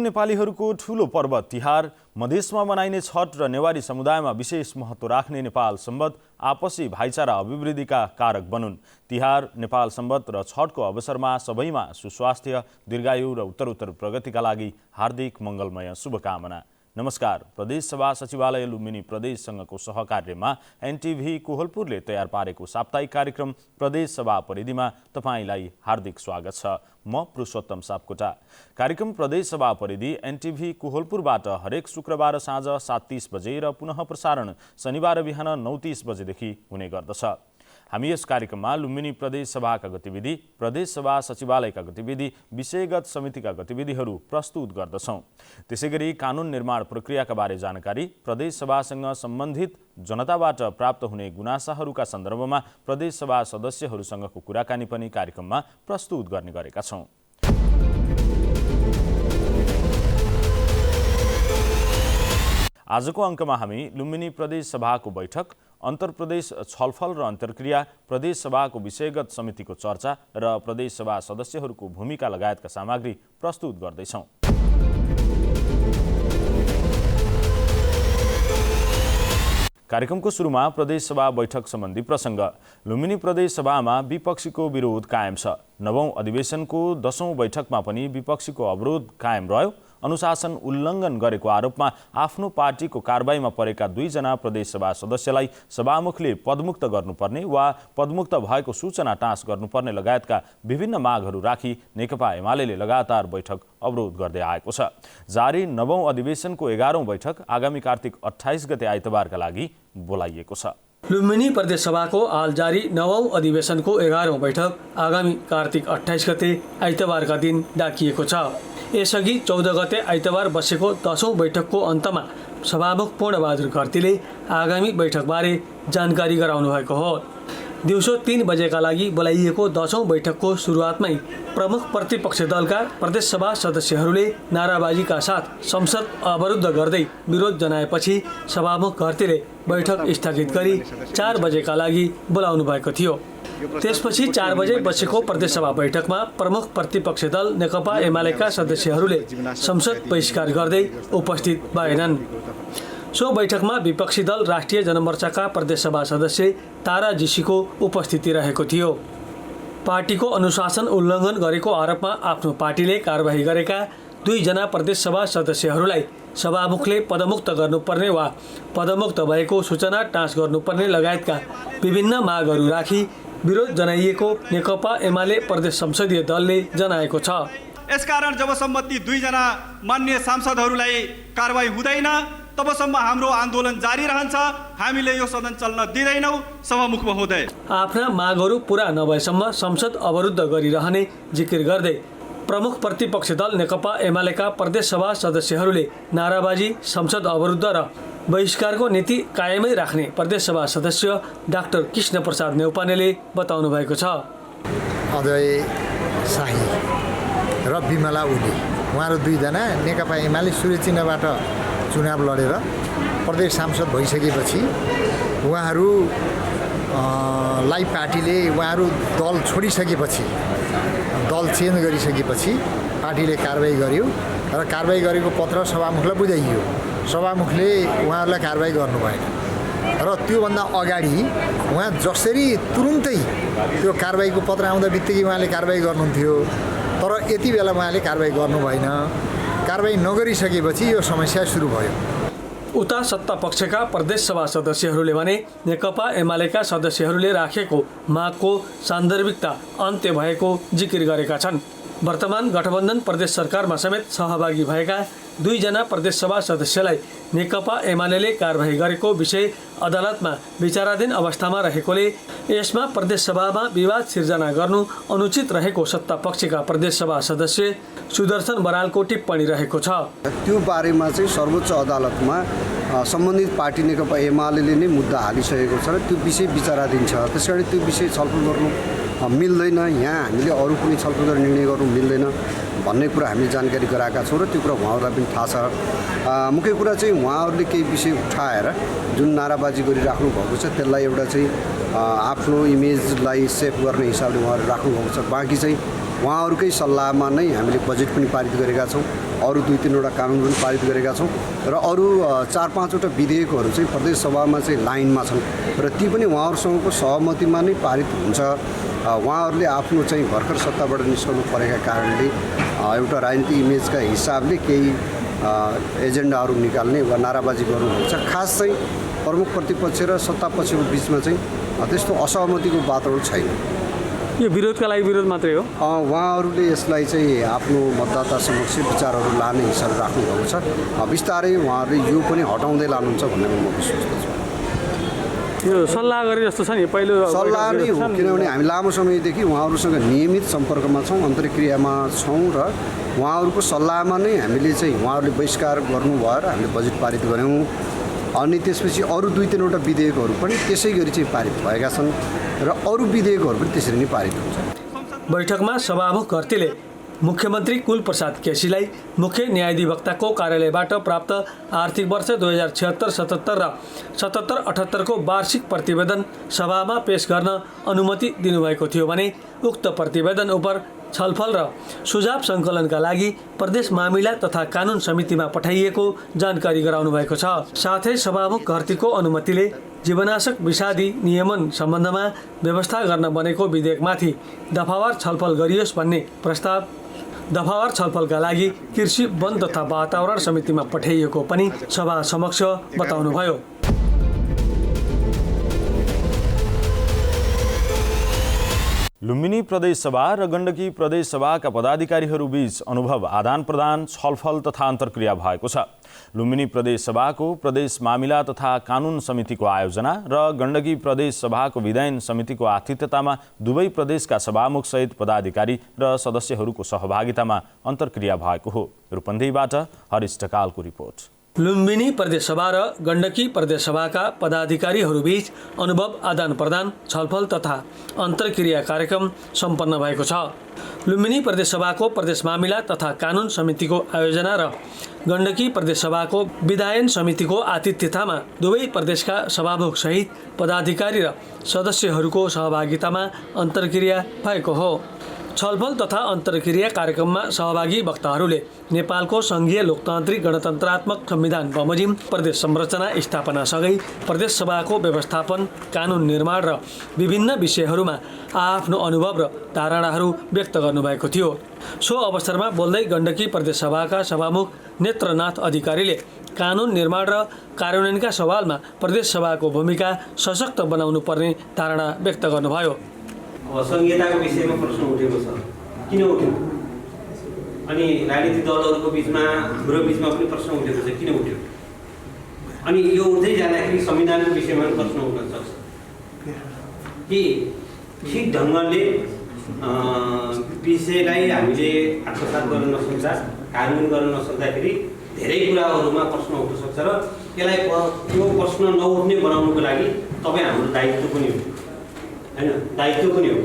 नेपालीहरूको ठूलो पर्व तिहार, मधेसमा मनाइने छठ र नेवारी समुदायमा विशेष महत्त्व राख्ने नेपाल सम्वत आपसी भाइचारा अभिवृद्धिका कारक बनुन्। तिहार, नेपाल सम्वत र छठको अवसरमा सबैमा सुस्वास्थ्य, दीर्घायु र उत्तरोत्तर प्रगतिका लागि हार्दिक मङ्गलमय शुभकामना। नमस्कार। प्रदेश सभा सचिवालय लुम्बिनी प्रदेश संघको सहकार्यमा एनटिभी कोहलपुरले तयार पारेको साप्ताहिक कार्यक्रम प्रदेश सभा परिधिमा तपाईलाई हार्दिक स्वागत छ। म पुरुषोत्तम सापकोटा। कार्यक्रम प्रदेश सभा परिधि एनटिभी कोहलपुरबाट हरेक शुक्रबार साँझ 7:30 बजे र पुनः प्रसारण शनिबार बिहान 9:30 बजेदेखि हुने गर्दछ। हामी यस कार्यक्रममा लुम्बिनी प्रदेश सभाका गतिविधि, प्रदेश सभा सचिवालयका गतिविधि, विषयगत समितिका गतिविधिहरू प्रस्तुत गर्दछौँ। त्यसैगरी कानुन निर्माण प्रक्रियाका बारे जानकारी, प्रदेश सभासँग सम्बन्धित जनताबाट प्राप्त हुने गुनासाहरूका सन्दर्भमा प्रदेश सभा सदस्यहरूसँगको कुराकानी पनि कार्यक्रममा प्रस्तुत गर्ने गरेका छौँ। आजको अङ्कमा हामी लुम्बिनी प्रदेश सभाको बैठक, अन्तर्प्रदेश छलफल र अन्तर्क्रिया, प्रदेश सभाको विषयगत समितिको चर्चा र प्रदेश सभा सदस्यहरूको भूमिका लगायतका सामग्री प्रस्तुत गर्दैछौँ। कार्यक्रमको सुरुमा प्रदेश सभा बैठक सम्बन्धी प्रसङ्ग। लुम्बिनी प्रदेश सभामा विपक्षीको विरोध कायम छ। 9औं अधिवेशनको 10औं बैठकमा पनि विपक्षीको अवरोध कायम रह्यो। अनुशासन उल्लङ्घन गरेको आरोपमा आफ्नो पार्टीको कारबाहीमा परेका 2 जना प्रदेश सभा सदस्यलाई सभामुखले पदमुक्त गर्नुपर्ने वा पदमुक्त भएको सूचना टाँस गर्नुपर्ने लगायतका विभिन्न मागहरू राखी नेकपा एमाले लगातार बैठक अवरोध गर्दै आएको छ। जारी 9औं अधिवेशनको 11औं बैठक आगामी कार्तिक 28 गते आइतबारका लागि बोलाइएको छ। लुम्बिनी प्रदेश सभाको हाल जारी 9औं अधिवेशनको 11औं बैठक आगामी कार्तिक 28 गते आइतबारका दिन डाकिएको छ। यसअघि 14 गते आइतबार बसेको 10औं बैठकको अन्तमा सभामुख पूर्णबहादुर घरतीले आगामी बैठकबारे जानकारी गराउनु भएको हो। दिउँसो 3 बजेका लागि बोलाइएको 10औं बैठकको सुरुवातमै प्रमुख प्रतिपक्ष दलका प्रदेश सभा सदस्यहरूले नाराबाजीका साथ संसद अवरुद्ध गर्दै विरोध जनाएपछि सभामुख घरतीले बैठक स्थगित गरी 4 बजेका लागि बोलाउनु भएको थियो। त्यसपछि 4 बजे बसेको प्रदेश सभा बैठकमा प्रमुख प्रतिपक्ष दल नेकपा एमालेका सदस्यहरूले संसद बहिष्कार गर्दै उपस्थित भएनन्। सो बैठकमा विपक्षी दल राष्ट्रिय जनमोर्चाका प्रदेश सभा सदस्य तारा जीसीको उपस्थिति रहेको थियो। पार्टीको अनुशासन उल्लङ्घन गरेको आरोपमा आफ्नो पार्टीले कारबाही गरेका 2 जना प्रदेश सभा सदस्यहरूलाई सभामुखले पदमुक्त गर्नुपर्ने वा पदमुक्त भएको सूचना टाँस गर्नुपर्ने लगायतका विभिन्न मागहरू राखी विरोध जनाइएको नेकपा एमाले प्रदेश संसदीय दलले जनाएको छ। यसकारण जबसम्म ती 2 जना मान्य सांसदहरूलाई कारबाही हुँदैन तबसम्म हाम्रो आन्दोलन जारी रहन्छ। हामीले यो सदन चल्न दिँदैनौँ। सभामुख महोदय, आफ्ना मागहरू पूरा नभएसम्म संसद अवरुद्ध गरिरहने जिकिर गर्दै प्रमुख प्रतिपक्ष दल नेकपा एमालेका प्रदेश सभा सदस्यहरूले नाराबाजी, संसद अवरुद्ध र बहिष्कारको नीति कायमै राख्ने प्रदेश सभा सदस्य डाक्टर कृष्ण प्रसाद नेउपानेले बताउनु भएको छ। अजय शाही र विमला ओली उहाँहरू 2 जना नेकपा एमाले सूर्य चिह्नबाट चुनाव लडेर प्रदेश सांसद भइसकेपछि उहाँहरूलाई पार्टीले उहाँहरू दल छोडिसकेपछि, दल चेन्ज गरिसकेपछि पार्टीले कारबाही गर्यो र कारबाही गरेको पत्र सभामुखलाई बुझाइयो। सभामुखले उहाँहरूलाई कारबाही गर्नु भएन र त्योभन्दा अगाडि उहाँ जसरी तुरुन्तै त्यो कारबाहीको पत्र आउँदा बित्तिकै उहाँले कारबाही गर्नुहुन्थ्यो, तर यति बेला उहाँले कारबाही गर्नु भएन। कारबाही नगरिसकेपछि यो समस्या सुरु भयो। उता सत्ता पक्षका प्रदेश सभा सदस्यहरूले भने नेकपा एमालेका सदस्यहरूले राखेको मागको सान्दर्भिकता अन्त्य भएको जिकिर गरेका छन्। वर्तमान गठबन्धन प्रदेश सरकारमा समेत सहभागी भएका 2 जना प्रदेश सभा सदस्यलाई नेकपा एमाले कारबाही गरेको विषय अदालतमा विचाराधीन अवस्थामा रहेकोले यसमा प्रदेश सभामा विवाद सिर्जना गर्नु अनुचित रहेको सत्ता पक्षका प्रदेश सभा सदस्य सुदर्शन बरालको टिप्पणी रहेको छ। त्यो बारेमा चाहिँ सर्वोच्च अदालतमा सम्बन्धित पार्टी नेकपा एमाले नै मुद्दा हालिसकेको छ र त्यो विषय विचाराधीन छ। त्यसकारण त्यो विषय छलफल गर्नु मिल्दैन, यहाँ हामीले अरू कुनै छलफल गरेर निर्णय गर्नु मिल्दैन भन्ने कुरा हामीले जानकारी गराएका छौँ र त्यो कुरा उहाँहरूलाई पनि थाहा छ। मुख्य कुरा चाहिँ उहाँहरूले केही विषय उठाएर जुन नाराबाजी गरिराख्नु भएको छ त्यसलाई एउटा चाहिँ आफ्नो इमेजलाई सेभ गर्ने हिसाबले उहाँहरू राख्नुभएको छ। बाँकी चाहिँ उहाँहरूकै सल्लाहमा नै हामीले बजेट पनि पारित गरेका छौँ, अरू 2-3वटा कानुन पनि पारित गरेका छौँ र अरू 4-5वटा विधेयकहरू चाहिँ प्रदेश सभामा चाहिँ लाइनमा छन् र ती पनि उहाँहरूसँगको सहमतिमा नै पारित हुन्छ। उहाँहरूले आफ्नो चाहिँ भर्खर सत्ताबाट निस्कनु परेका कारणले एउटा राजनीतिक इमेजका हिसाबले केही एजेन्डाहरू निकाल्ने वा नाराबाजी गर्नुहुन्छ। खास चाहिँ प्रमुख प्रतिपक्ष र सत्तापक्षको बिचमा चाहिँ त्यस्तो असहमतिको वातावरण छैन। यो विरोधका लागि विरोध मात्रै हो? उहाँहरूले यसलाई चाहिँ आफ्नो मतदाता समक्ष विचारहरू लाने हिसाबले राख्नुभएको छ। बिस्तारै उहाँहरूले यो पनि हटाउँदै लानुहुन्छ भन्ने म विश्वास गर्छु। यो सल्लाह गरे जस्तो छ नि, पहिलो सल्लाह नै हो, किनभने हामी लामो समयदेखि उहाँहरूसँग नियमित सम्पर्कमा छौँ, अन्तर्क्रियामा छौँ र उहाँहरूको सल्लाहमा नै हामीले चाहिँ उहाँहरूले बहिष्कार गर्नुभयो र हामीले बजेट पारित गऱ्यौँ। अनि त्यसपछि अरू 2-3वटा विधेयकहरू पनि त्यसै गरी चाहिँ पारित भएका छन् र अरू विधेयकहरू पनि त्यसरी नै पारित हुन्छ। बैठकमा सभामुख घरतीले मुख्यमन्त्री कुलप्रसाद केसीलाई मुख्य न्यायाधिवक्ताको कार्यालयबाट प्राप्त आर्थिक वर्ष 2076-77 र 77-78 को वार्षिक प्रतिवेदन सभामा पेश गर्न अनुमति दिनुभएको थियो भने उक्त प्रतिवेदन उप छलफल र सुझाव सङ्कलनका लागि प्रदेश मामिला तथा कानुन समितिमा पठाइएको जानकारी गराउनु भएको छ। साथै सभामुख घरतीको अनुमतिले जीवनाशक विषादी नियमन सम्बन्धमा व्यवस्था गर्न बनेको विधेयकमाथि दफावार छलफल गरियोस् भन्ने प्रस्ताव दफावार छलफलका लागि कृषि वन तथा वातावरण समितिमा पठाइएको पनि सभा समक्ष बताउनुभयो। लुम्बिनी प्रदेश सभा र गण्डकी प्रदेश सभाका पदाधिकारीहरू बीच अनुभव आदान प्रदान, छलफल तथा अन्तर्क्रिया भएको छ। लुम्बिनी प्रदेश सभाको प्रदेश मामिला तथा कानुन समितिको आयोजना र गण्डकी प्रदेश सभाको विधायन समितिको आतिथ्यतामा दुवै प्रदेशका सभामुख सहित पदाधिकारी र सदस्यहरूको सहभागितामा अन्तर्क्रिया भएको हो। रूपन्देहीबाट हरिश ढकालको रिपोर्ट। लुम्बिनी प्रदेश सभा र गण्डकी प्रदेश सभाका पदाधिकारीहरूबीच अनुभव आदान प्रदान, छलफल तथा अन्तर्क्रिया कार्यक्रम सम्पन्न भएको छ। लुम्बिनी प्रदेश सभाको प्रदेश मामिला तथा कानुन समितिको आयोजना र गण्डकी प्रदेश सभाको विधायन समितिको आतिथ्यतामा दुवै प्रदेशका सभामुख सहित पदाधिकारी र सदस्यहरूको सहभागितामा अन्तर्क्रिया भएको हो। छलफल तथा अन्तर्क्रिया कार्यक्रममा सहभागी वक्ताहरूले नेपालको सङ्घीय लोकतान्त्रिक गणतन्त्रात्मक संविधान बमोजिम प्रदेश संरचना स्थापनासँगै प्रदेश सभाको व्यवस्थापन, कानुन निर्माण र विभिन्न विषयहरूमा आफ्नो अनुभव र धारणाहरू व्यक्त गर्नुभएको थियो। सो अवसरमा बोल्दै गण्डकी प्रदेश सभाका सभामुख नेत्रनाथ अधिकारीले कानुन निर्माण र कार्यान्वयनका सवालमा प्रदेश सभाको भूमिका सशक्त बनाउनु पर्ने धारणा व्यक्त गर्नुभयो। संहिताको विषयमा प्रश्न उठेको छ, किन उठ्यो? अनि राजनीतिक दलहरूको बिचमा, हाम्रो बिचमा पनि प्रश्न उठेको छ, किन उठ्यो? अनि यो उठ्दै जाँदाखेरि संविधानको विषयमा पनि प्रश्न उठ्न सक्छ कि ठिक ढङ्गले विषयलाई हामीले आत्मसात गर्न नसक्दा, कार्यान्वयन गर्न नसक्दाखेरि धेरै कुराहरूमा प्रश्न उठ्न सक्छ र यसलाई त्यो प्रश्न नउठ्ने बनाउनुको लागि तपाईँ हाम्रो दायित्व पनि हो, हैन? दायित्व पनि हो।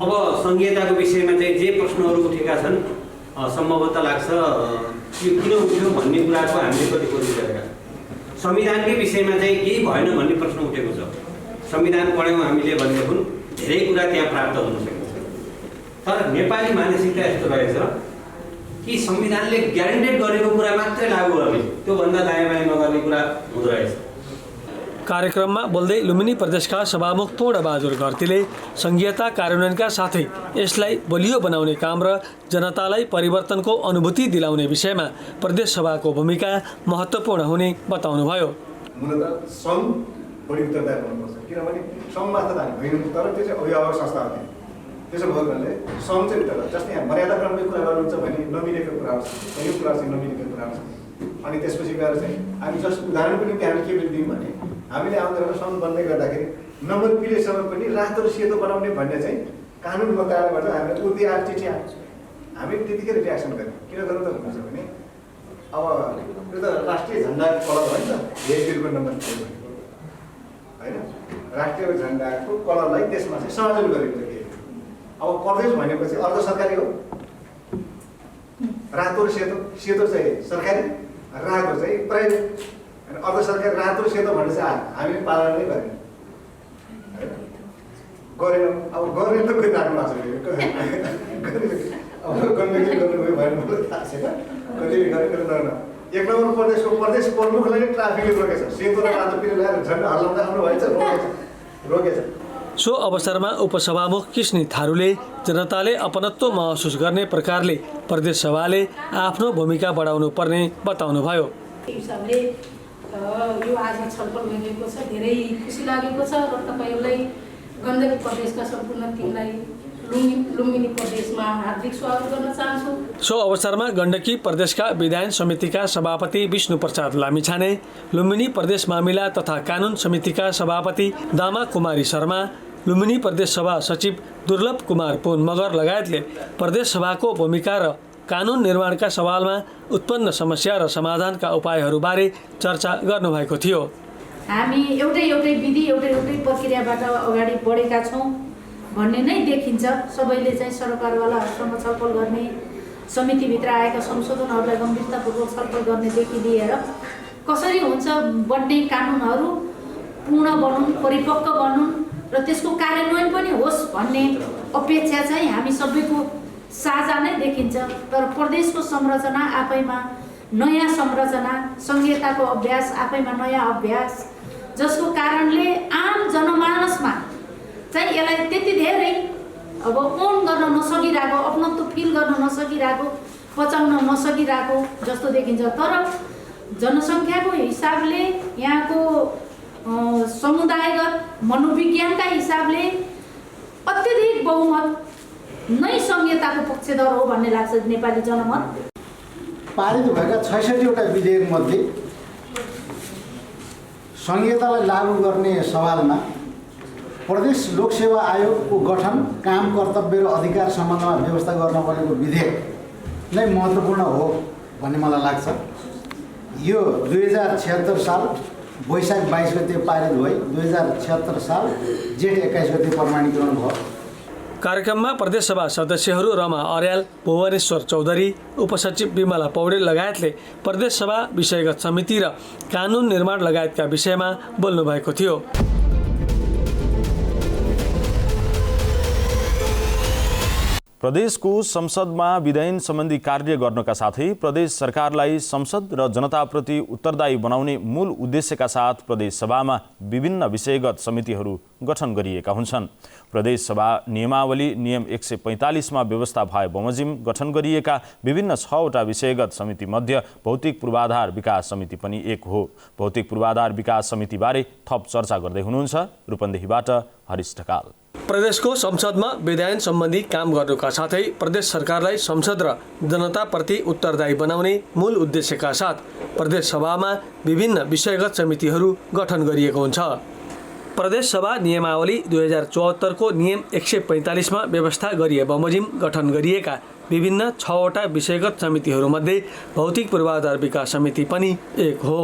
अब संहिताको विषयमा चाहिँ जे प्रश्नहरू उठेका छन्, सम्भवतः लाग्छ यो किन उठ्यो भन्ने कुराको हामीले कति कोसिस गरेका छौँ। संविधानकै विषयमा चाहिँ केही भएन भन्ने प्रश्न उठेको छ। संविधान पढ्यौँ हामीले भनेदेखि धेरै कुरा त्यहाँ प्राप्त हुन सकिन्छ। तर नेपाली मानसिकता यस्तो रहेछ कि संविधानले ग्यारेन्टेड गरेको कुरा मात्रै लागू गर्ने, त्योभन्दा दायाँ बायाँ नगर्ने कुरा हुँदो रहेछ। कार्यक्रममा बोल्दै लुम्बिनी प्रदेशका सभामुख पूर्णबहादुर घरतीले संघीयता कार्यान्वयनका साथै यसलाई बलियो बनाउने काम र जनतालाई परिवर्तनको अनुभूति दिलाउने विषयमा प्रदेश सभाको भूमिका महत्त्वपूर्ण हुने बताउनुभयो। मूलतः सङ्घ बढी उत्तरदायी हुनुपर्छ, किनभने सङ्घमार्फत हामी होइन, तर त्यो चाहिँ अभिभावक संस्था हो। त्यसो भएको कारणले सङ्घ चाहिँ उत्तर, जस्तै यहाँ मर्यादा क्रमकै कुरा गर्नुहुन्छ भने नमिलेको कुराहरू छ, यो कुरा चाहिँ नमिलेको कुराहरू छ। अनि त्यसपछि गएर चाहिँ हामी जस्तो उदाहरणको निम्ति हामी के दियौँ भने हामीले आन्दोलन सङ्घ बन्दै गर्दाखेरि नम्बर पिलेसम्म पनि रातो र सेतो बनाउने भन्ने चाहिँ कानुनको कारणले गर्दा हामीले उर्दी आएको चिठी आएको छ। हामी त्यतिखेर रियाक्सन गऱ्यौँ। किन गर्नु त भन्नुहुन्छ भने अब त्यो त राष्ट्रिय झन्डाको कलर हो नि त, हेरगिरको नम्बर प्लेट होइन, राष्ट्रिय झन्डाको कलरलाई त्यसमा चाहिँ संयोजन गरिन्छ के अब प्रदेश भनेपछि अर्ध सरकारी हो, रातो र सेतो, सेतो चाहिँ सरकारी, रातो चाहिँ प्राइभेट। अनि अर्ध सरकारी रातो र सेतो भन्ने चाहिँ हामीले पालना नै गरेनौँ, अब गर्ने त कोही राख्नु भएको छ, अब गण्डकी गर्नुभयो भने मलाई थाहा छैन, कतिले गरेन। 1 नम्बर प्रदेशको प्रदेश प्रमुखलाई नै ट्राफिकले रोकेछ, सेतो र रातो पिरो लगाएर झन् हल्लाउँदा आउनु भएछ, रोकेछ। सो अवसरमा उपसभामुख कृष्ण थारूले जनताले अपनत्व महसुस गर्ने प्रकारले प्रदेश सभाले आफ्नो भूमिका बढाउनु पर्ने बताउनुभयो। हिसाबले यो आज छलफल भइरहेको छ, धेरै खुसी लागेको छ र तपाईँहरूलाई गण्डकी प्रदेशका सम्पूर्ण टिमलाई लुम्बिनी प्रदेशमा हार्दिक स्वागत गर्न चाहन्छु। सो अवसरमा गण्डकी प्रदेशका विधायन समितिका सभापति विष्णु प्रसाद लामिछाने, लुम्बिनी प्रदेश मामिला तथा कानुन समितिका सभापति दामा कुमारी शर्मा, लुम्बिनी प्रदेश सभा सचिव दुर्लभ कुमार पुन मगर लगायतले प्रदेश सभाको भूमिका र कानुन निर्माणका सवालमा उत्पन्न समस्या र समाधानका उपायहरूबारे चर्चा गर्नुभएको थियो। हामी एउटै विधि एउटै प्रक्रियाबाट अगाडि बढेका छौँ भन्ने नै देखिन्छ। सबैले चाहिँ सरकारवालाहरूसँग छलफल गर्ने, समितिभित्र आएका संशोधनहरूलाई गम्भीरतापूर्वक छलफल गर्नेदेखि लिएर कसरी हुन्छ बन्ने कानुनहरू पूर्ण बनुन्, परिपक्व बनुन् र त्यसको कार्यान्वयन पनि होस् भन्ने अपेक्षा चाहिँ हामी सबैको साझा नै देखिन्छ। तर प्रदेशको संरचना आफैमा नयाँ संरचना, संहिताको अभ्यास आफैमा नयाँ अभ्यास, जसको कारणले आम जनमानसमा चाहिँ यसलाई त्यति धेरै अब ओन गर्न नसकिरहेको, अपनत्व फिल गर्न नसकिरहेको, पचाउन नसकिरहेको जस्तो देखिन्छ। तर जनसङ्ख्याको हिसाबले, यहाँको समुदायगत मनोविज्ञानका हिसाबले अत्यधिक बहुमत नै संहिताको पक्षधर हो भन्ने लाग्छ नेपाली जनमत। पारित भएका 66वटा विधेयकमध्ये संहितालाई लागू गर्ने सवालमा प्रदेश लोकसेवा आयोगको गठन, काम, कर्तव्य र अधिकार सम्बन्धमा व्यवस्था गर्न परेको विधेयक नै महत्त्वपूर्ण हो भन्ने मलाई लाग्छ। यो 2076 साल वैशाख 22 गते पारित भई 2076 साल जेठ 21 गते प्रमाणीकरण भयो। कार्यक्रममा प्रदेशसभा सदस्यहरू रमा अर्याल, भुवनेश्वर चौधरी, उपसचिव विमला पौडेल लगायतले प्रदेशसभा विषयगत समिति र कानुन निर्माण लगायतका विषयमा बोल्नुभएको थियो। प्रदेशको संसदमा विधायन सम्बन्धी कार्य गर्नका साथै प्रदेश सरकारलाई संसद र जनताप्रति उत्तरदायी बनाउने मूल उद्देश्यका साथ प्रदेश सभामा विभिन्न विषयगत समितिहरू गठन गरिएका हुन्छन्। प्रदेश सभा नियमावली नियम 145 मा व्यवस्था भए बमोजिम गठन गरिएका विभिन्न 6वटा विषयगत समिति मध्ये भौतिक पूर्वाधार विकास समिति पनि एक हो। भौतिक पूर्वाधार विकास समितिबारे थप चर्चा गर्दै हुनुहुन्छ रूपन्देहीबाट हरिश ढकाल। प्रदेशको संसदमा विधायन सम्बन्धी काम गर्नुका साथै प्रदेश सरकारलाई संसद र जनताप्रति उत्तरदायी बनाउने मूल उद्देश्यका साथ प्रदेश सभामा विभिन्न विषयगत समितिहरू गठन गरिएको हुन्छ। प्रदेश सभा नियमावली 2074 को नियम 145 मा व्यवस्था गरिए बमोजिम गठन गरिएका विभिन्न 6वटा विषयगत समितिहरूमध्ये भौतिक पूर्वाधार विकास समिति पनि एक हो।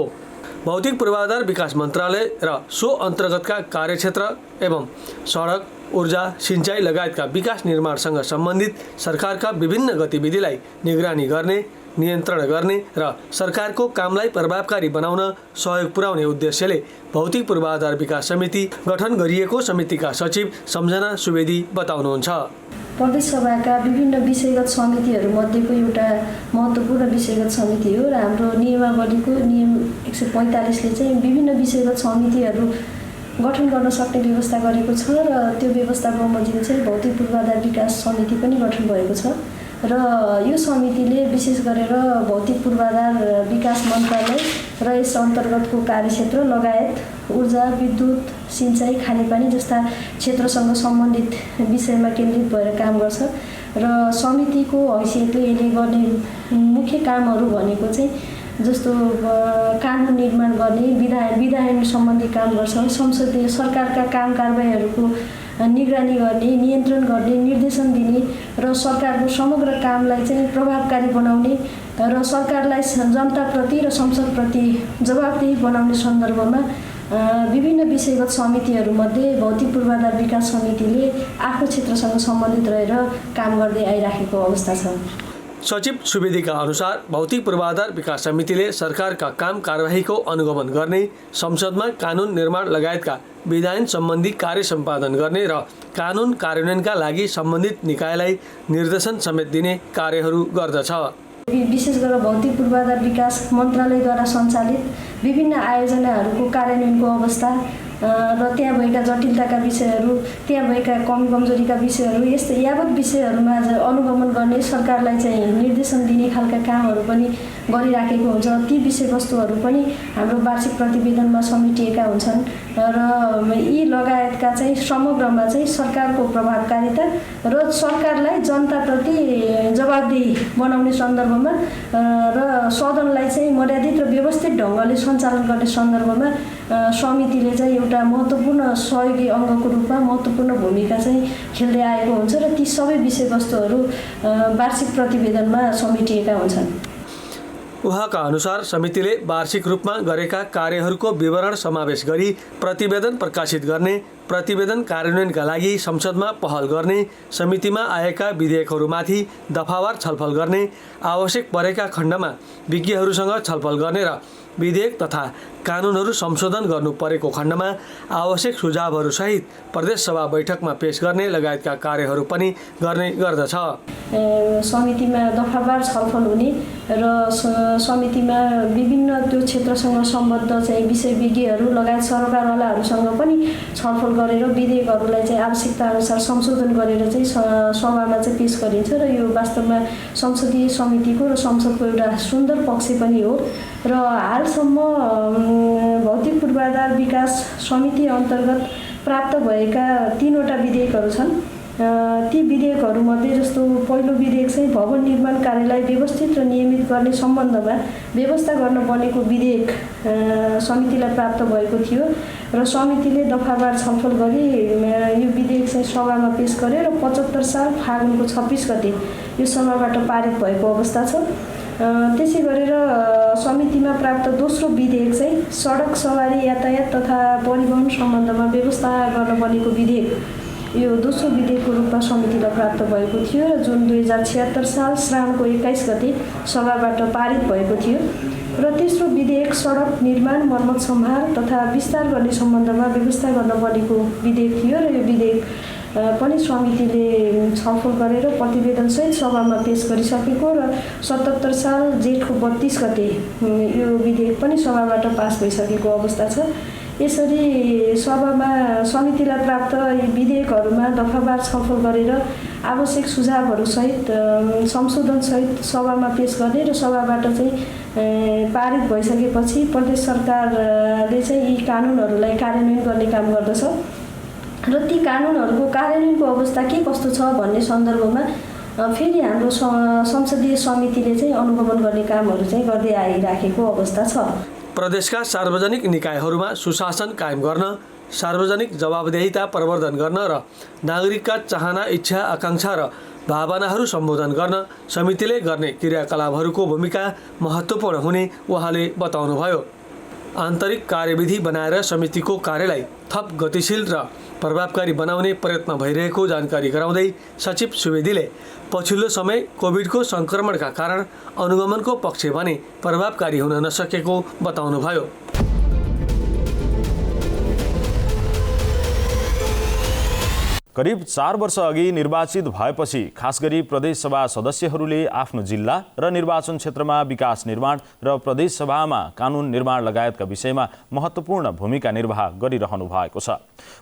भौतिक पूर्वाधार विकास मन्त्रालय र सो अन्तर्गतका कार्यक्षेत्र एवं सडक, ऊर्जा, सिंचाई लगायतका विकास निर्माणसँग सम्बन्धित सरकारका विभिन्न गतिविधिलाई निगरानी गर्ने, नियन्त्रण गर्ने र सरकारको कामलाई प्रभावकारी बनाउन सहयोग पुर्याउने उद्देश्यले भौतिक पूर्वाधार विकास समिति गठन गरिएको समितिका सचिव सम्झना सुवेदी बताउनुहुन्छ। प्रदेश सभाका विभिन्न विषयगत समितिहरूमध्येको एउटा महत्त्वपूर्ण विषयगत समिति हो र हाम्रो नियमावलीको नियम 145 ले चाहिँ विभिन्न विषयगत समितिहरू गठन गर्न सक्ने व्यवस्था गरेको छ र त्यो व्यवस्था बमोजिम चाहिँ भौतिक पूर्वाधार विकास समिति पनि गठन भएको छ र यो समितिले विशेष गरेर भौतिक पूर्वाधार विकास मन्त्रालय र यस अन्तर्गतको कार्यक्षेत्र लगायत ऊर्जा, विद्युत, सिंचाई, खानेपानी जस्ता क्षेत्रसँग सम्बन्धित विषयमा केन्द्रित भएर काम गर्छ र समितिको हैसियतले यसले गर्ने मुख्य कामहरू भनेको चाहिँ जस्तो कानुन निर्माण गर्ने, विधायन सम्बन्धी काम गर्छ, संसदीय सरकारका काम कारबाहीहरूको निगरानी गर्ने, नियन्त्रण गर्ने, निर्देशन दिने र सरकारको समग्र कामलाई चाहिँ प्रभावकारी बनाउने र सरकारलाई जनताप्रति र संसदप्रति जवाबदेही बनाउने सन्दर्भमा विभिन्न विषयगत समितिहरूमध्ये भौतिक पूर्वाधार विकास समितिले आफ्नो क्षेत्रसँग सम्बन्धित रहेर काम गर्दै आइराखेको अवस्था छ। सचिव सुवेदीका अनुसार भौतिक पूर्वाधार विकास समितिले सरकारका काम कारबाहीको अनुगमन गर्ने, संसदमा कानुन निर्माण लगायतका विधायन सम्बन्धी कार्य सम्पादन गर्ने र कानुन कार्यान्वयनका लागि सम्बन्धित निकायलाई निर्देशन समेत दिने कार्यहरू गर्दछ। विशेष गरेर भौतिक पूर्वाधार विकास मन्त्रालयद्वारा सञ्चालित विभिन्न आयोजनाहरूको कार्यान्वयनको अवस्था र त्यहाँ भएका जटिलताका विषयहरू, त्यहाँ भएका कमी कमजोरीका विषयहरू, यस्तै यावत विषयहरूमा अनुगमन गर्ने, सरकारलाई चाहिँ निर्देशन दिने खालका कामहरू पनि गरिराखेको हुन्छ। ती विषयवस्तुहरू पनि हाम्रो वार्षिक प्रतिवेदनमा समेटिएका हुन्छन् र यी लगायतका चाहिँ समग्रमा चाहिँ सरकारको प्रभावकारिता र सरकारलाई जनताप्रति जवाबदेही बनाउने सन्दर्भमा र सदनलाई चाहिँ मर्यादित र व्यवस्थित ढङ्गले सञ्चालन गर्ने सन्दर्भमा समितिले चाहिँ एउटा महत्त्वपूर्ण सहयोगी अङ्गको रूपमा महत्त्वपूर्ण भूमिका चाहिँ खेल्दै आएको हुन्छ र ती सबै विषयवस्तुहरू वार्षिक प्रतिवेदनमा समेटिएका हुन्छन्। उहाँका अनुसार समितिले वार्षिक रूपमा गरेका कार्यहरूको विवरण समावेश गरी प्रतिवेदन प्रकाशित गर्ने, प्रतिवेदन कार्यान्वयनका लागि संसदमा पहल गर्ने, समितिमा आएका विधेयकहरूमाथि दफावार छलफल गर्ने, आवश्यक परेका खण्डमा विज्ञहरूसँग छलफल गर्ने र विधेयक तथा कानुनहरू संशोधन गर्नु परेको खण्डमा आवश्यक सुझावहरूसहित प्रदेशसभा बैठकमा पेश गर्ने लगायतका कार्यहरू पनि गर्ने गर्दछ। समितिमा दफावार छलफल हुने र समितिमा विभिन्न त्यो क्षेत्रसँग सम्बद्ध चाहिँ विषयविज्ञहरू लगायत सरकारवालाहरूसँग पनि छलफल गरेर विधेयकहरूलाई चाहिँ आवश्यकता अनुसार संशोधन गरेर चाहिँ सभामा चाहिँ पेश गरिन्छ र यो वास्तवमा संसदीय समितिको र संसदको एउटा सुन्दर पक्ष पनि हो। र हालसम्म भौतिक पूर्वाधार विकास समिति अन्तर्गत प्राप्त भएका 3वटा विधेयकहरू छन्। ती विधेयकहरूमध्ये जस्तो पहिलो विधेयक चाहिँ भवन निर्माण कार्यलाई व्यवस्थित र नियमित गर्ने सम्बन्धमा व्यवस्था गर्न बनेको विधेयक समितिलाई प्राप्त भएको थियो र समितिले दफावार छलफल गरी यो विधेयक चाहिँ सभामा पेश गरे र 75 साल फागुनको 26 गते यो सभाबाट पारित भएको अवस्था छ। त्यसै गरेर समितिमा प्राप्त दोस्रो विधेयक चाहिँ सडक सवारी यातायात तथा परिवहन सम्बन्धमा व्यवस्था गर्न बनेको विधेयक, यो दोस्रो विधेयकको रूपमा समितिलाई प्राप्त भएको थियो र जुन 2076 साल श्रावणको 21 गते सभाबाट पारित भएको थियो। र तेस्रो विधेयक सडक निर्माण, मर्मत सम्हार तथा विस्तार गर्ने सम्बन्धमा व्यवस्था गर्न बनेको विधेयक थियो र यो विधेयक पनि समितिले छलफल गरेर प्रतिवेदनसहित सभामा पेश गरिसकेको र 77 साल जेठको 32 गते यो विधेयक पनि सभाबाट पास भइसकेको अवस्था छ। यसरी सभामा समितिलाई प्राप्त विधेयकहरूमा दफावार छलफल गरेर आवश्यक सुझावहरूसहित संशोधनसहित सभामा पेश गर्ने र सभाबाट चाहिँ पारित भइसकेपछि प्रदेश सरकारले चाहिँ यी कानुनहरूलाई कार्यान्वयन गर्ने काम गर्दछ र ती कानुनहरूको कार्यान्वयनको अवस्था के कस्तो छ भन्ने सन्दर्भमा फेरि हाम्रो संसदीय समितिले चाहिँ अनुगमन गर्ने कामहरू चाहिँ गर्दै आइराखेको अवस्था छ। प्रदेशका सार्वजनिक निकायहरूमा सुशासन कायम गर्न, सार्वजनिक जवाबदेहिता प्रवर्धन गर्न र नागरिकका चाहना, इच्छा, आकांक्षा र भावनाहरू सम्बोधन गर्न समितिले गर्ने क्रियाकलापहरूको भूमिका महत्त्वपूर्ण हुने उहाँले बताउनुभयो। आन्तरिक कार्यविधि बनाएर समितिको कार्यलाई थप गतिशील र प्रभावकारी बनाउने प्रयत्न भइरहेको जानकारी गराउँदै सचिव सुवेदीले पछिल्लो समय कोभिडको सङ्क्रमणका कारण अनुगमनको पक्ष भने प्रभावकारी हुन नसकेको बताउनुभयो। करिब 4 वर्ष अघि निर्वाचित भएपछि खास गरी प्रदेशसभा सदस्यहरूले आफ्नो जिल्ला र निर्वाचन क्षेत्रमा विकास निर्माण र प्रदेशसभामा कानुन निर्माण लगायतका विषयमा महत्त्वपूर्ण भूमिका निर्वाह गरिरहनु भएको छ।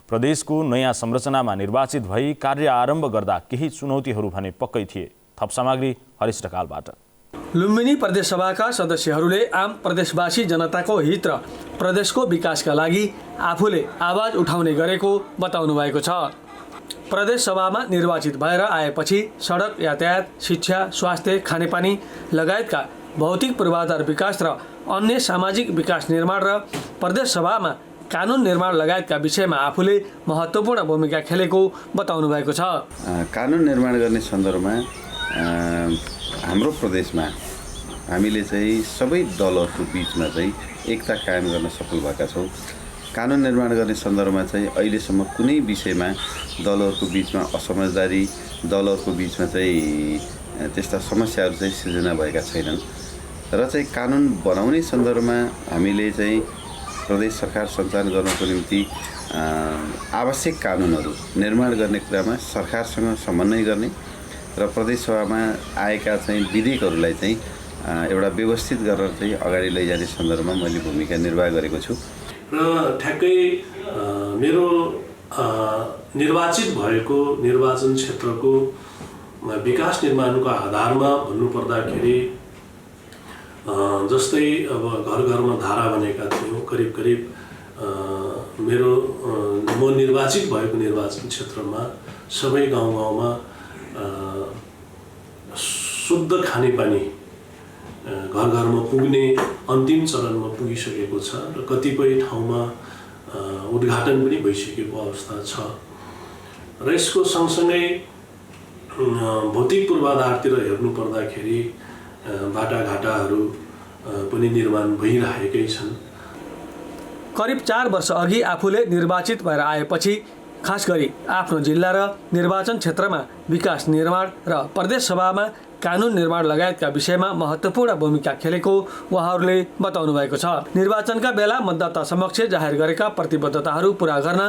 प्रदेशको नयाँ संरचनामा निर्वाचित भई कार्य आरम्भ गर्दा केही चुनौतीहरू भने पक्कै थिए। थप सामग्री हरिश ढकालबाट। लुम्बिनी प्रदेशसभाका सदस्यहरूले आम प्रदेशवासी जनताको हित र प्रदेशको विकासका लागि आफूले आवाज उठाउने गरेको बताउनु भएको छ। प्रदेशसभामा निर्वाचित भएर आएपछि सडक यातायात, शिक्षा, स्वास्थ्य, खानेपानी लगायतका भौतिक पूर्वाधार विकास र अन्य सामाजिक विकास निर्माण र प्रदेशसभामा कानुन निर्माण लगायतका विषयमा आफूले महत्त्वपूर्ण भूमिका खेलेको बताउनु भएको छ। कानुन निर्माण गर्ने सन्दर्भमा हाम्रो प्रदेशमा हामीले चाहिँ सबै दलहरूको बिचमा चाहिँ एकता कायम गर्न सफल भएका छौँ। कानुन निर्माण गर्ने सन्दर्भमा चाहिँ अहिलेसम्म कुनै विषयमा दलहरूको बिचमा असमझदारी, दलहरूको बिचमा चाहिँ त्यस्ता समस्याहरू चाहिँ सिर्जना भएका छैनन् र चाहिँ कानुन बनाउने सन्दर्भमा हामीले चाहिँ प्रदेश सरकार सञ्चालन गर्नको निम्ति आवश्यक कानुनहरू निर्माण गर्ने कुरामा सरकारसँग समन्वय गर्ने र प्रदेश सभामा आएका चाहिँ विधेयकहरूलाई चाहिँ एउटा व्यवस्थित गरेर चाहिँ अगाडि लैजाने सन्दर्भमा मैले भूमिका निर्वाह गरेको छु र ठ्याक्कै मेरो निर्वाचित भएको निर्वाचन क्षेत्रको विकास निर्माणको आधारमा भन्नुपर्दाखेरि जस्तै अब घर घरमा धारा बनेका थियौँ करिब करिब म निर्वाचित भएको निर्वाचन क्षेत्रमा सबै गाउँ गाउँमा शुद्ध खानेपानी घर घरमा पुग्ने अन्तिम चरणमा पुगिसकेको छ र कतिपय ठाउँमा उद्घाटन पनि भइसकेको अवस्था छ र यसको सँगसँगै भौतिक पूर्वाधारतिर हेर्नु पर्दाखेरि बाटाघाटाहरू पनि निर्माण भइरहेकै छन्। करिब 4 वर्ष अघि आफूले निर्वाचित भएर आएपछि खास गरी आफ्नो जिल्ला र निर्वाचन क्षेत्रमा विकास निर्माण र प्रदेश सभामा कानुन निर्माण लगायतका विषयमा महत्त्वपूर्ण भूमिका खेलेको उहाँहरूले बताउनु भएको छ। निर्वाचनका बेला मतदाता समक्ष जाहेर गरेका प्रतिबद्धताहरू पूरा गर्न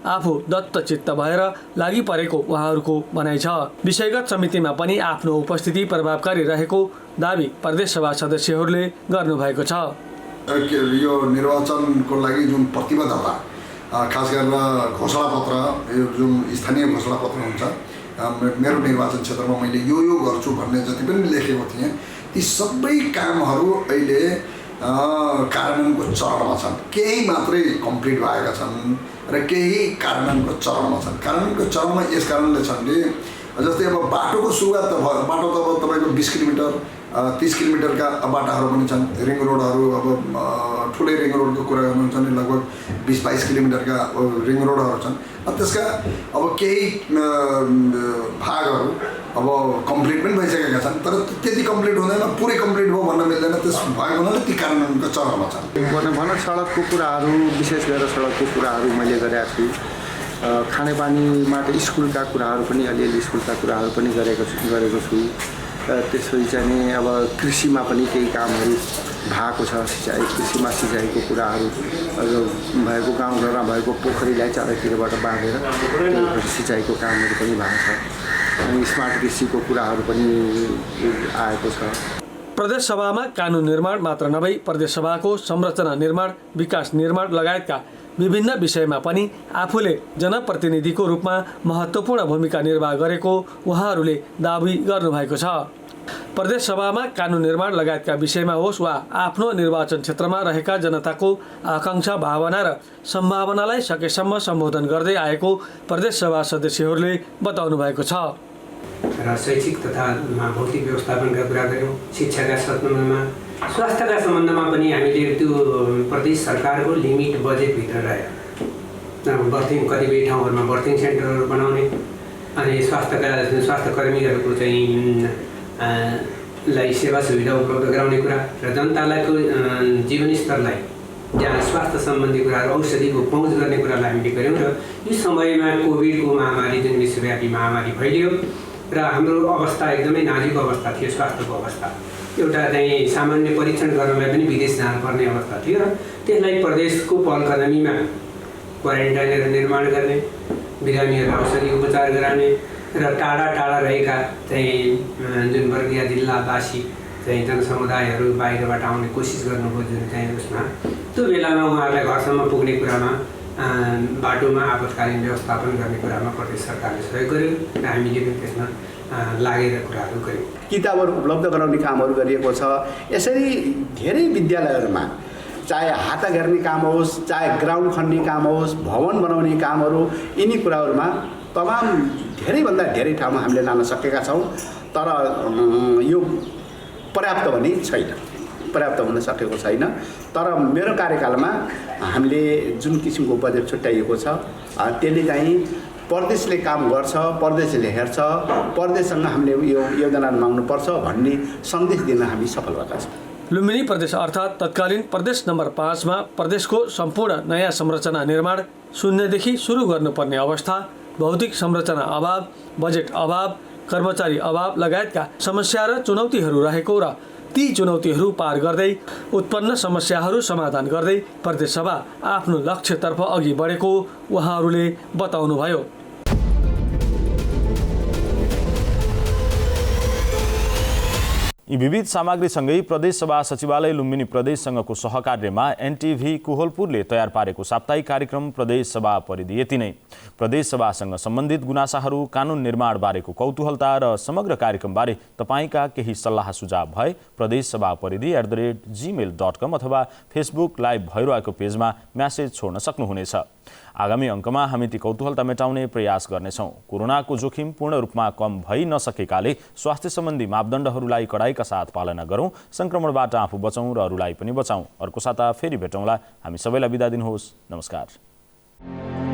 आफू दत्तचित्त भएर लागि परेको उहाँहरूको भनाइ छ। विषयगत समितिमा पनि आफ्नो उपस्थिति प्रभावकारी रहेको दावी प्रदेश सभा सदस्यहरूले गर्नुभएको छ। यो निर्वाचनको लागि जुन प्रतिबद्धता खास गरेर घोषणापत्र जुन स्थानीय घोषणापत्र हुन्छ मेरो निर्वाचन क्षेत्रमा मैले यो गर्छु भन्ने जति पनि लेखेको थिएँ ती सबै कामहरू अहिले कार्यान्वयनको चरणमा छन्। केही मात्रै कम्प्लिट भएका छन् र केही कार्यान्वयनको चरणमा छन्। कार्यान्वयनको चरणमा यस कारणले छन् कि जस्तै अब बाटोको सुरुवात त भयो। बाटो त अब तपाईँको 20 किलोमिटर 30 किलोमिटरका बाटाहरू पनि छन्। रिङ रोडहरू अब ठुलै रिङ रोडको कुरा गर्नुहुन्छ भने लगभग 20-22 किलोमिटरका रिङ रोडहरू छन्। त्यसका अब केही भागहरू अब कम्प्लिट पनि भइसकेका छन् तर त्यति कम्प्लिट हुँदैन, पुरै कम्प्लिट भयो भन्न मिल्दैन। त्यस भएको हुनाले ती कार्यान्वयनको चरणमा छन्। भनौँ सडकको कुराहरू विशेष गरेर सडकको कुराहरू मैले गरेको छु। खानेपानीबाट स्कुलका कुराहरू पनि अलिअलि स्कुलका कुराहरू पनि गरेको छु। त्यसपछि चाहिँ नि अब कृषिमा पनि केही कामहरू भएको छ। कृषिमा सिँचाइको कुराहरू भएको गाउँघरमा भएको पोखरीलाई चारैतिरबाट बाँधेर सिँचाइको कामहरू पनि भएको छ। अनि स्मार्ट कृषिको कुराहरू पनि आएको छ। प्रदेश सभामा कानुन निर्माण मात्र नभई प्रदेश सभाको संरचना निर्माण, विकास निर्माण लगायतका विभिन्न विषयमा पनि आफूले जनप्रतिनिधिको रूपमा महत्त्वपूर्ण भूमिका निर्वाह गरेको उहाँहरूले दावी गर्नुभएको छ। प्रदेश सभामा कानुन निर्माण लगायतका विषयमा होस् वा आफ्नो निर्वाचन क्षेत्रमा रहेका जनताको आकांक्षा, भावना र सम्भावनालाई सकेसम्म सम्बोधन गर्दै आएको प्रदेश सभा सदस्यहरूले बताउनु भएको छ। र शैक्षिक तथा भौतिक व्यवस्थापनका कुरा गऱ्यौँ। शिक्षाका सम्बन्धमा, स्वास्थ्यका सम्बन्धमा पनि हामीले त्यो प्रदेश सरकारको लिमिट बजेटभित्र रह्यो। बर्थिङ कतिपय ठाउँहरूमा बर्थिङ सेन्टरहरू बनाउने अनि स्वास्थ्यकर्मीहरूको चाहिँ लाई सेवा सुविधा उपलब्ध गराउने कुरा र जनतालाई जीवनस्तरलाई जहाँ स्वास्थ्य सम्बन्धी कुराहरू, औषधिको पहुँच गर्ने कुरालाई हामीले गऱ्यौँ। र यो समयमा कोभिडको महामारी जुन विश्वव्यापी महामारी फैलियो र हाम्रो अवस्था एकदमै नाजुक अवस्था थियो। स्वास्थ्यको अवस्था एउटा चाहिँ सामान्य परीक्षण गर्नलाई पनि विदेश जानुपर्ने अवस्था थियो र त्यसलाई प्रदेशको पहलकदमीमा क्वारेन्टाइनहरू निर्माण गर्ने, बिरामीहरूलाई औषधि उपचार गराउने र टाढा टाढा रहेका चाहिँ जुन वर्गीय जिल्लावासी चाहिँ जनसमुदायहरू बाहिरबाट आउने कोसिस गर्नुभयो जुन चाहिँ उसमा त्यो बेलामा उहाँहरूलाई घरसम्म पुग्ने कुरामा बाटोमा आपतकालीन व्यवस्थापन गर्ने कुरामा प्रदेश सरकारले सहयोग गर्यो र हामीले पनि त्यसमा लागेर कुराहरू गऱ्यौँ। किताबहरू उपलब्ध गराउने कामहरू गरिएको छ। यसरी धेरै विद्यालयहरूमा चाहे हाता गर्ने काम होस्, चाहे ग्राउन्ड खन्ने काम होस्, भवन बनाउने कामहरू, यिनी कुराहरूमा तमाम धेरैभन्दा धेरै ठाउँमा हामीले लान सकेका छौँ। तर यो पर्याप्त भने छैन, पर्याप्त हुन सकेको छैन। तर मेरो कार्यकालमा हामीले जुन किसिमको बजेट छुट्याइएको छ त्यसले चाहिँ प्रदेशले काम गर्छ, प्रदेशले हेर्छ, प्रदेशसँग हामीले यो योजना माग्नुपर्छ भन्ने सन्देश दिन हामी सफल भएका छौँ। लुम्बिनी प्रदेश अर्थात् तत्कालीन प्रदेश नम्बर 5 मा प्रदेशको सम्पूर्ण नयाँ संरचना निर्माण शून्यदेखि सुरु गर्नुपर्ने अवस्था, भौतिक संरचना अभाव, बजेट अभाव, कर्मचारी अभाव लगायतका समस्या र चुनौतीहरू रहेको र ती चुनौतीहरू पार गर्दै उत्पन्न समस्याहरू समाधान गर्दै प्रदेशसभा आफ्नो लक्ष्यतर्फ अघि बढेको उहाँहरूले बताउनुभयो। यी विविध सामग्रीसँगै प्रदेशसभा सचिवालय लुम्बिनी प्रदेशसँगको सहकार्यमा एनटिभी कोहलपुरले तयार पारेको साप्ताहिक कार्यक्रम प्रदेशसभा परिधि यति नै। प्रदेशसभासँग सम्बन्धित गुनासाहरू, कानुन निर्माण बारेको कौतूहलता र समग्र कार्यक्रमबारे तपाईँका केही सल्लाह सुझाव भए प्रदेशसभा परिधि @gmail.com अथवा फेसबुक लाइभ भइरहेको पेजमा म्यासेज छोड्न सक्नुहुनेछ। आगामी अङ्कमा हामी ती कौतूहलता मेटाउने प्रयास गर्नेछौँ। कोरोनाको जोखिम पूर्ण रूपमा कम भइ नसकेकाले स्वास्थ्य सम्बन्धी मापदण्डहरूलाई कडाइका साथ पालना गरौँ, संक्रमणबाट आफू बचौँ र अरूलाई पनि बचाउँ। अर्को साता फेरि भेटौँला। हामी सबैलाई बिदा दिनुहोस्। नमस्कार।